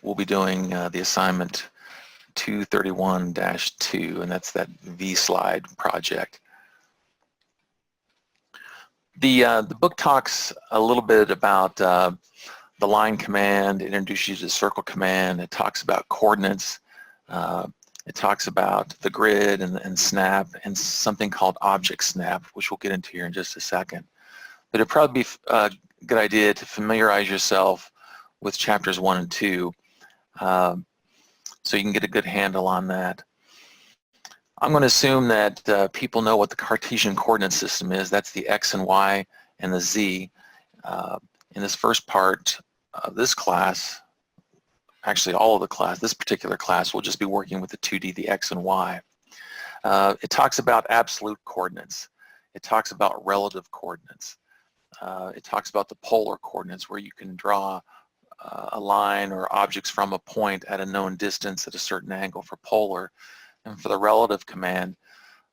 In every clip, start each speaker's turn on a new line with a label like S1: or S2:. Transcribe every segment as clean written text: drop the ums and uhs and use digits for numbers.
S1: we'll be doing the assignment 231-2, and that's that V-slide project. The book talks a little bit about the line command. It introduces you to the circle command. It talks about coordinates. It talks about the grid and snap and something called object snap, which we'll get into here in just a second. But it'd probably be a good idea to familiarize yourself with chapters 1 and 2 so you can get a good handle on that. I'm going to assume that people know what the Cartesian coordinate system is. That's the X and Y and the Z. In this first part of this class, actually all of the class, this particular class, we'll just be working with the 2D, the X and Y. It talks about absolute coordinates. It talks about relative coordinates. It talks about the polar coordinates, where you can draw a line or objects from a point at a known distance at a certain angle for polar. And for the relative command,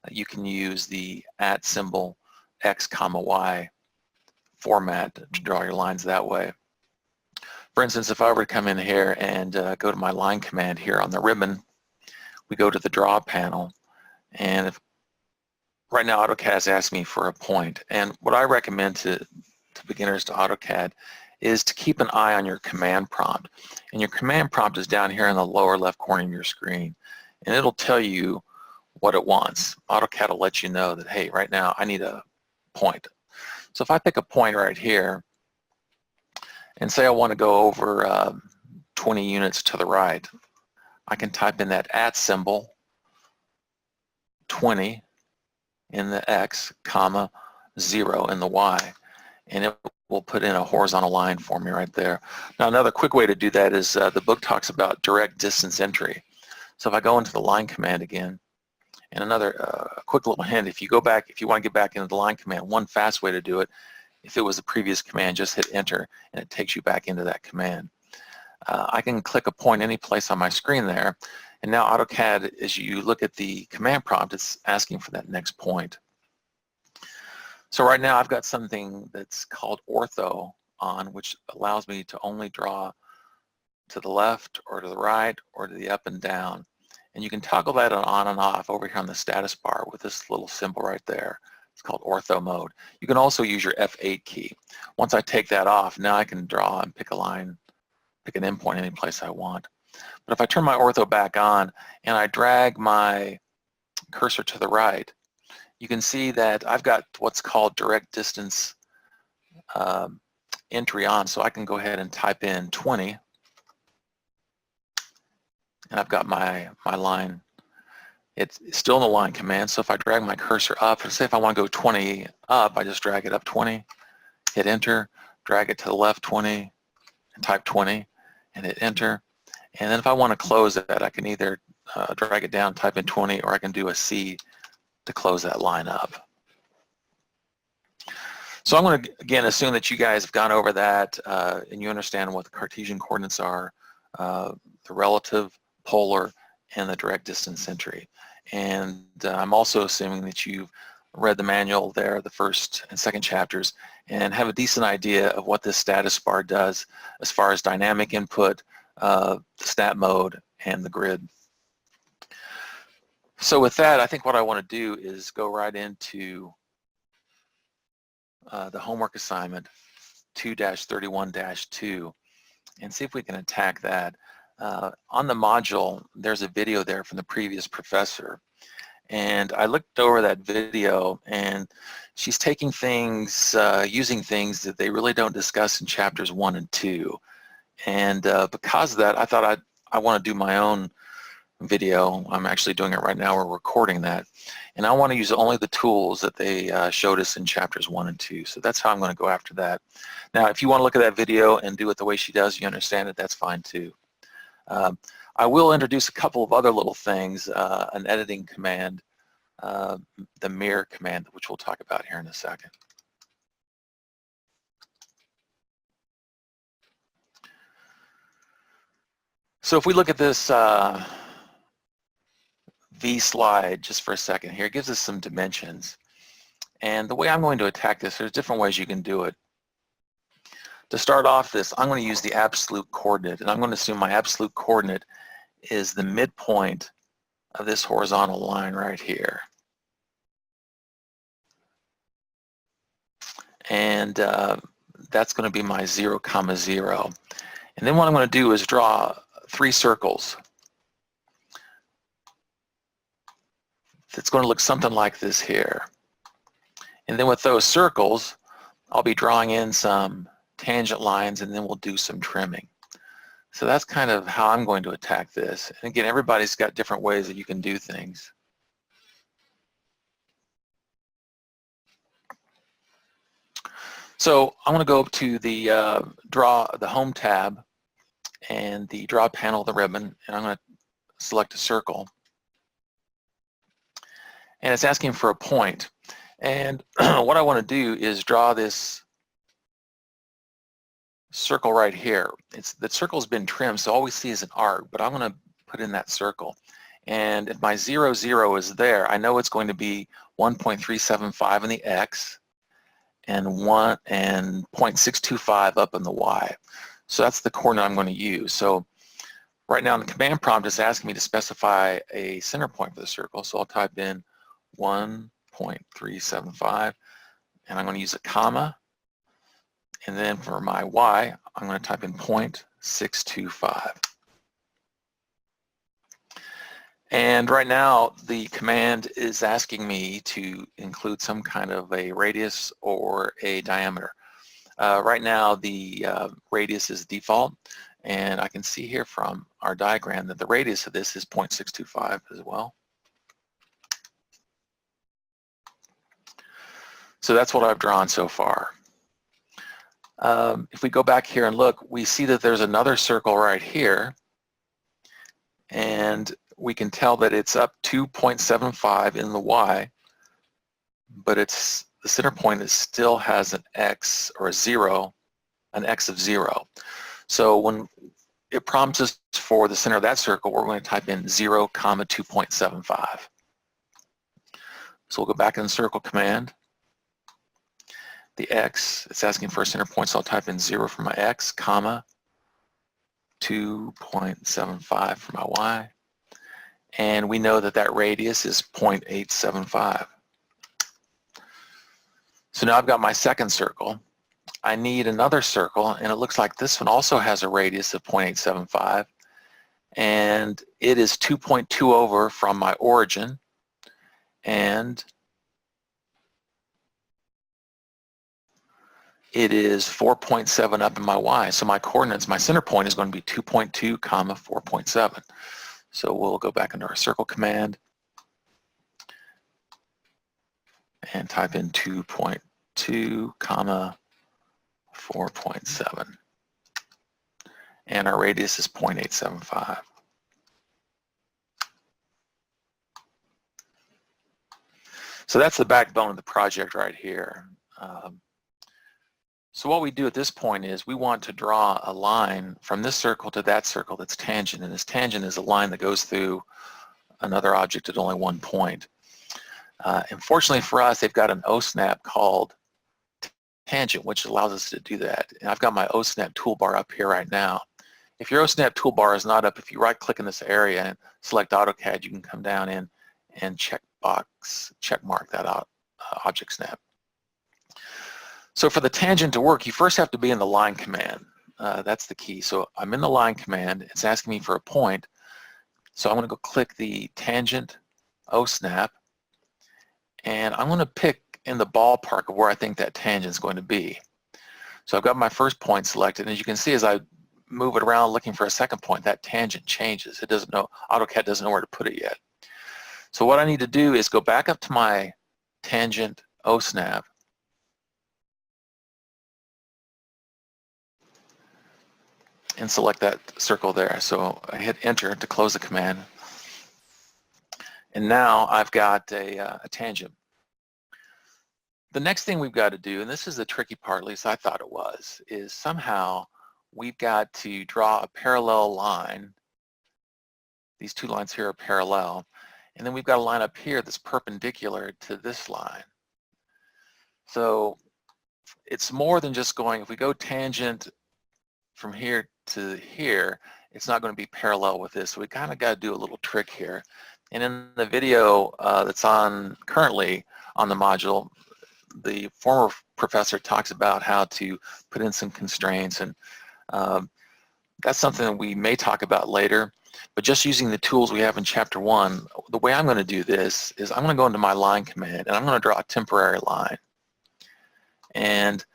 S1: you can use the @ symbol X, Y format to draw your lines that way. For instance, if I were to come in here and go to my line command here on the ribbon, we go to the draw panel, and right now AutoCAD has asked me for a point. And what I recommend to beginners to AutoCAD is to keep an eye on your command prompt. And your command prompt is down here in the lower left corner of your screen. And it'll tell you what it wants. AutoCAD will let you know that, hey, right now I need a point. So if I pick a point right here and say I want to go over 20 units to the right, I can type in that @ symbol, 20 in the X, comma, 0 in the Y, and it will put in a horizontal line for me right there. Now another quick way to do that is the book talks about direct distance entry. So if I go into the line command again, and another quick little hint, if you go back, if you want to get back into the line command, one fast way to do it, if it was the previous command, just hit enter and it takes you back into that command. I can click a point any place on my screen there, and now AutoCAD, as you look at the command prompt, it's asking for that next point. So right now I've got something that's called ortho on, which allows me to only draw to the left or to the right or to the up and down. And you can toggle that on and off over here on the status bar with this little symbol right there. It's called ortho mode. You can also use your F8 key. Once I take that off, now I can draw and pick a line, pick an endpoint any place I want. But if I turn my ortho back on and I drag my cursor to the right, you can see that I've got what's called direct distance entry on. So I can go ahead and type in 20. And I've got my line. It's still in the line command, so if I drag my cursor up, say if I want to go 20 up, I just drag it up 20, hit enter, drag it to the left 20, and type 20, and hit enter. And then if I want to close that, I can either drag it down, type in 20, or I can do a C to close that line up. So I'm going to, again, assume that you guys have gone over that and you understand what the Cartesian coordinates are, the relative, polar, and the direct distance entry. And I'm also assuming that you've read the manual there, the first and second chapters, and have a decent idea of what this status bar does as far as dynamic input, the snap mode, and the grid. So with that, I think what I want to do is go right into the homework assignment 2-31-2 and see if we can attack that. On the module, there's a video there from the previous professor, and I looked over that video, and she's taking things, using things that they really don't discuss in chapters 1 and 2, and because of that, I thought I want to do my own video. I'm actually doing it right now. We're recording that, and I want to use only the tools that they showed us in chapters 1 and 2, so that's how I'm going to go after that. Now, if you want to look at that video and do it the way she does, you understand it, that's fine too. I will introduce a couple of other little things, an editing command, the mirror command, which we'll talk about here in a second. So if we look at this V-slide just for a second here, it gives us some dimensions. And the way I'm going to attack this, there's different ways you can do it. To start off this, I'm going to use the absolute coordinate, and I'm going to assume my absolute coordinate is the midpoint of this horizontal line right here. And that's going to be my 0, 0. And then what I'm going to do is draw 3 circles. It's going to look something like this here. And then with those circles, I'll be drawing in some tangent lines, and then we'll do some trimming. So that's kind of how I'm going to attack this. And again, everybody's got different ways that you can do things. So I'm going to go up to the the Home tab and the Draw panel of the ribbon, and I'm going to select a circle. And it's asking for a point. And what I want to do is draw this circle right here. The circle's been trimmed, so all we see is an arc, but I'm going to put in that circle. And if my 0, 0 is there, I know it's going to be 1.375 in the X and 0.625 up in the Y. So that's the coordinate I'm going to use. So right now in the command prompt, it's asking me to specify a center point for the circle. So I'll type in 1.375, and I'm going to use a comma. And then for my Y, I'm going to type in 0.625. And right now, the command is asking me to include some kind of a radius or a diameter. Right now, the radius is default, and I can see here from our diagram that the radius of this is 0.625 as well. So that's what I've drawn so far. If we go back here and look, we see that there's another circle right here, and we can tell that it's up 2.75 in the Y, but the center point still has an X or a 0, an X of 0. So when it prompts us for the center of that circle, we're going to type in 0, 2.75. So we'll go back in the circle command. The X, it's asking for a center point, so I'll type in 0 for my X, comma, 2.75 for my Y. And we know that that radius is 0.875. So now I've got my second circle. I need another circle, and it looks like this one also has a radius of 0.875, and it is 2.2 over from my origin, and it is 4.7 up in my Y. So my coordinates, my center point is going to be 2.2, 4.7. So we'll go back into our circle command and type in 2.2, 4.7. And our radius is 0.875. So that's the backbone of the project right here. So what we do at this point is we want to draw a line from this circle to that circle that's tangent, and this tangent is a line that goes through another object at only one point. Unfortunately for us, they've got an OSNAP called tangent, which allows us to do that. And I've got my OSNAP toolbar up here right now. If your OSNAP toolbar is not up, if you right-click in this area and select AutoCAD, you can come down in and check mark that out, Object Snap. So for the tangent to work, you first have to be in the line command. That's the key. So I'm in the line command. It's asking me for a point. So I'm going to go click the tangent OSNAP, and I'm going to pick in the ballpark of where I think that tangent is going to be. So I've got my first point selected, and as you can see, as I move it around looking for a second point, that tangent changes. It doesn't know, AutoCAD doesn't know where to put it yet. So what I need to do is go back up to my tangent OSNAP, and select that circle there. So I hit enter to close the command. And now I've got a tangent. The next thing we've got to do, and this is the tricky part, at least I thought it was, is somehow we've got to draw a parallel line. These two lines here are parallel. And then we've got a line up here that's perpendicular to this line. So it's more than just going, if we go tangent from here to here, it's not going to be parallel with this. So we kind of got to do a little trick here. And in the video that's on currently on the module, the former professor talks about how to put in some constraints, and that's something that we may talk about later. But just using the tools we have in Chapter 1, the way I'm going to do this is I'm going to go into my line command, and I'm going to draw a temporary line. And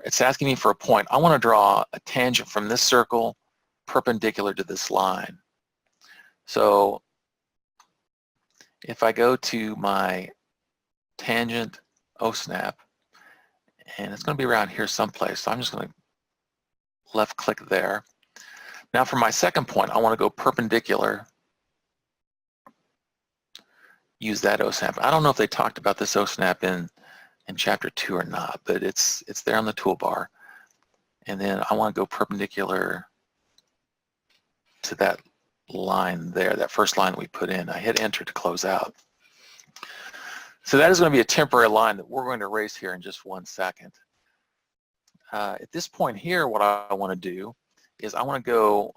S1: it's asking me for a point. I want to draw a tangent from this circle perpendicular to this line. So if I go to my tangent OSNAP, and it's going to be around here someplace, so I'm just going to left click there. Now for my second point, I want to go perpendicular, use that OSNAP. I don't know if they talked about this OSNAP in Chapter 2 or not, but it's there on the toolbar. And then I want to go perpendicular to that line there, that first line that we put in. I hit enter to close out. So that is going to be a temporary line that we're going to erase here in just 1 second. At this point here, what I want to do is I want to go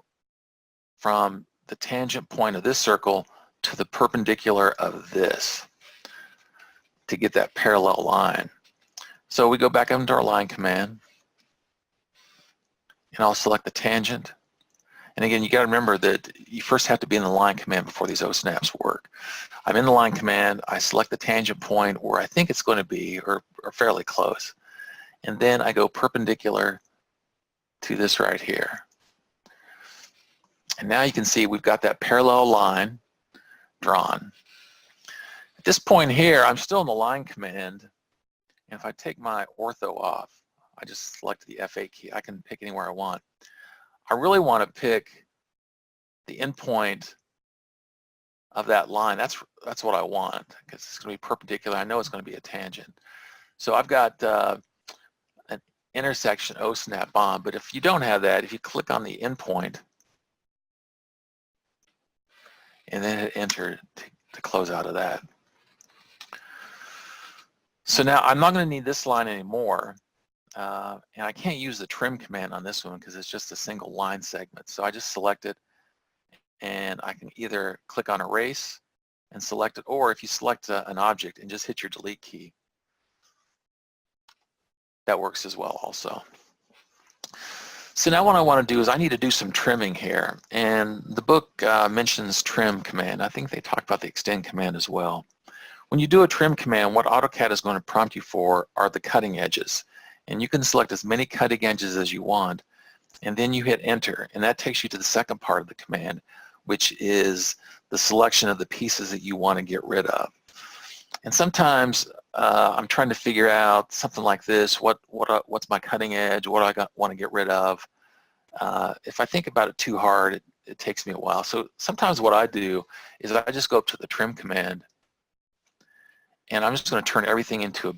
S1: from the tangent point of this circle to the perpendicular of this to get that parallel line. So we go back into our line command, and I'll select the tangent. And again, you got to remember that you first have to be in the line command before these OSNAPs work. I'm in the line command, I select the tangent point where I think it's going to be, or fairly close. And then I go perpendicular to this right here. And now you can see we've got that parallel line drawn. At this point here, I'm still in the line command, and if I take my ortho off, I just select the F8 key. I can pick anywhere I want. I really want to pick the endpoint of that line. That's what I want, because it's going to be perpendicular. I know it's going to be a tangent. So I've got an intersection OSNAP bond, but if you don't have that, if you click on the endpoint and then hit enter to close out of that. So now I'm not going to need this line anymore. And I can't use the trim command on this one because it's just a single line segment. So I just select it, and I can either click on erase and select it, or if you select an object and just hit your delete key, that works as well also. So now what I want to do is I need to do some trimming here, and the book mentions trim command. I think they talk about the extend command as well. When you do a trim command, what AutoCAD is going to prompt you for are the cutting edges. And you can select as many cutting edges as you want, and then you hit enter, and that takes you to the second part of the command, which is the selection of the pieces that you want to get rid of. And sometimes I'm trying to figure out something like this, what's my cutting edge, what do I want to get rid of. If I think about it too hard, it takes me a while. So sometimes what I do is I just go up to the trim command, and I'm just going to turn everything into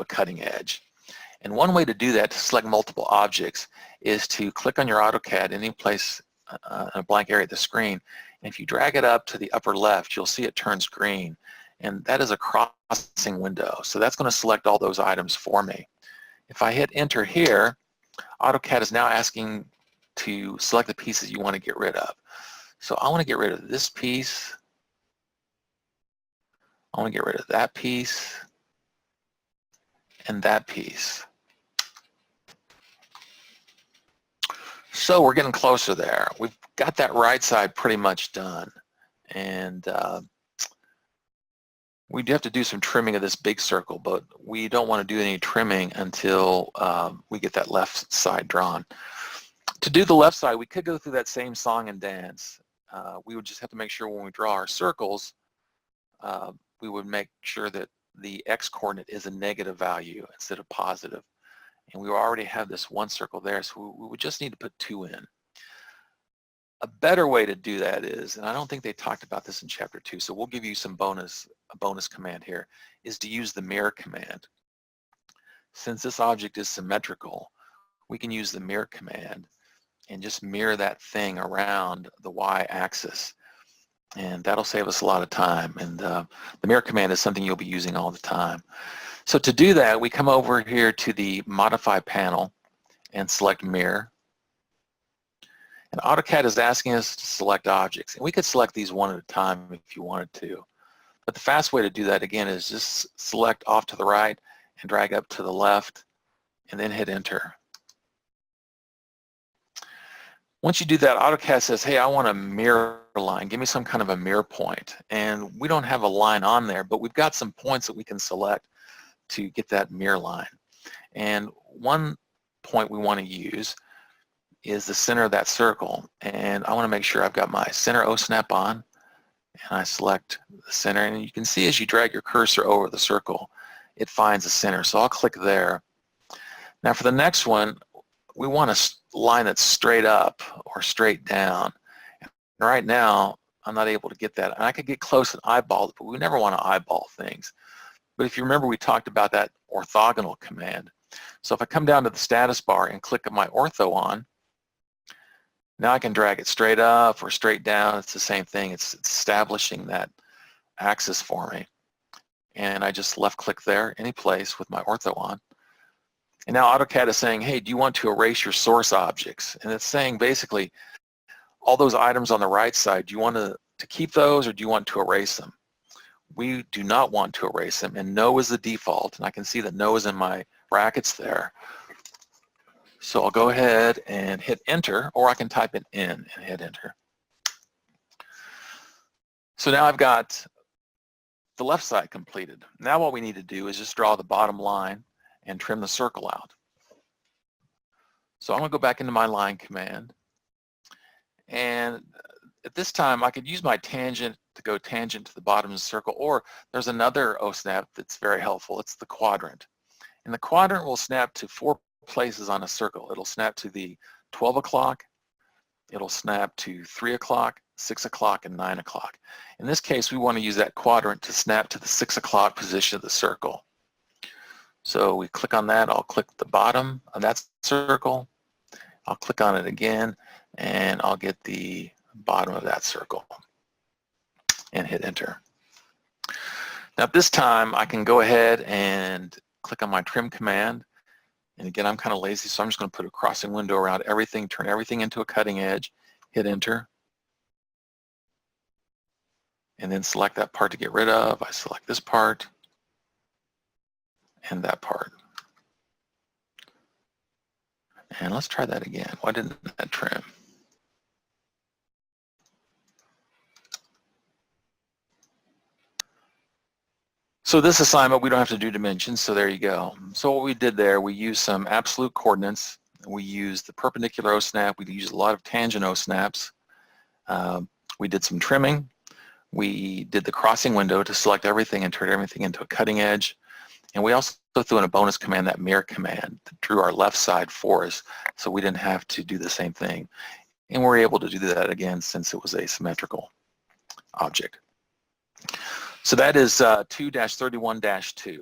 S1: a cutting edge. And one way to do that, to select multiple objects, is to click on your AutoCAD any place in a blank area of the screen. And if you drag it up to the upper left, you'll see it turns green. And that is a crossing window. So that's going to select all those items for me. If I hit enter here, AutoCAD is now asking to select the pieces you want to get rid of. So I want to get rid of this piece. I want to get rid of that piece and that piece. So we're getting closer there. We've got that right side pretty much done. And we do have to do some trimming of this big circle, but we don't want to do any trimming until we get that left side drawn. To do the left side, we could go through that same song and dance. We would just have to make sure when we draw our circles, we would make sure that the x coordinate is a negative value instead of positive. And we already have this one circle there, so we would just need to put 2 in. A better way to do that is, and I don't think they talked about this in Chapter 2, so we'll give you a bonus command here, is to use the mirror command. Since this object is symmetrical, we can use the mirror command and just mirror that thing around the y-axis. And that'll save us a lot of time. And the mirror command is something you'll be using all the time. So to do that, we come over here to the Modify panel and select Mirror. And AutoCAD is asking us to select objects. And we could select these one at a time if you wanted to. But the fast way to do that, again, is just select off to the right and drag up to the left and then hit Enter. Once you do that, AutoCAD says, hey, I want a mirror line. Give me some kind of a mirror point. And we don't have a line on there, but we've got some points that we can select to get that mirror line. And one point we want to use is the center of that circle. And I want to make sure I've got my center OSNAP on. And I select the center. And you can see as you drag your cursor over the circle, it finds the center. So I'll click there. Now for the next one, we want a line that's straight up or straight down. And right now, I'm not able to get that. And I could get close and eyeball it, but we never want to eyeball things. But if you remember, we talked about that orthogonal command. So if I come down to the status bar and click my ortho on, now I can drag it straight up or straight down. It's the same thing. It's establishing that axis for me. And I just left click there, any place with my ortho on. And now AutoCAD is saying, hey, do you want to erase your source objects? And it's saying basically all those items on the right side, do you want to keep those or do you want to erase them? We do not want to erase them, and no is the default. And I can see that no is in my brackets there. So I'll go ahead and hit Enter, or I can type it in and hit Enter. So now I've got the left side completed. Now what we need to do is just draw the bottom line and trim the circle out. So I'm going to go back into my line command. And at this time, I could use my tangent to go tangent to the bottom of the circle, or there's another OSNAP that's very helpful. It's the quadrant. And the quadrant will snap to 4 places on a circle. It'll snap to the 12 o'clock, it'll snap to 3 o'clock, 6 o'clock, and 9 o'clock. In this case, we want to use that quadrant to snap to the 6 o'clock position of the circle. So we click on that, I'll click the bottom of that circle, I'll click on it again, and I'll get the bottom of that circle and hit Enter. Now this time I can go ahead and click on my trim command. And again, I'm kind of lazy, so I'm just going to put a crossing window around everything, turn everything into a cutting edge, hit Enter, and then select that part to get rid of. I select this part and that part. And let's try that again. Why didn't that trim? So this assignment, we don't have to do dimensions, so there you go. So what we did there, we used some absolute coordinates. We used the perpendicular OSNAP. We used a lot of tangent OSNAPs. We did some trimming. We did the crossing window to select everything and turn everything into a cutting edge. And we also threw in a bonus command, that mirror command, that drew our left side for us, so we didn't have to do the same thing. And we're able to do that again since it was a symmetrical object. So that is 2-31-2.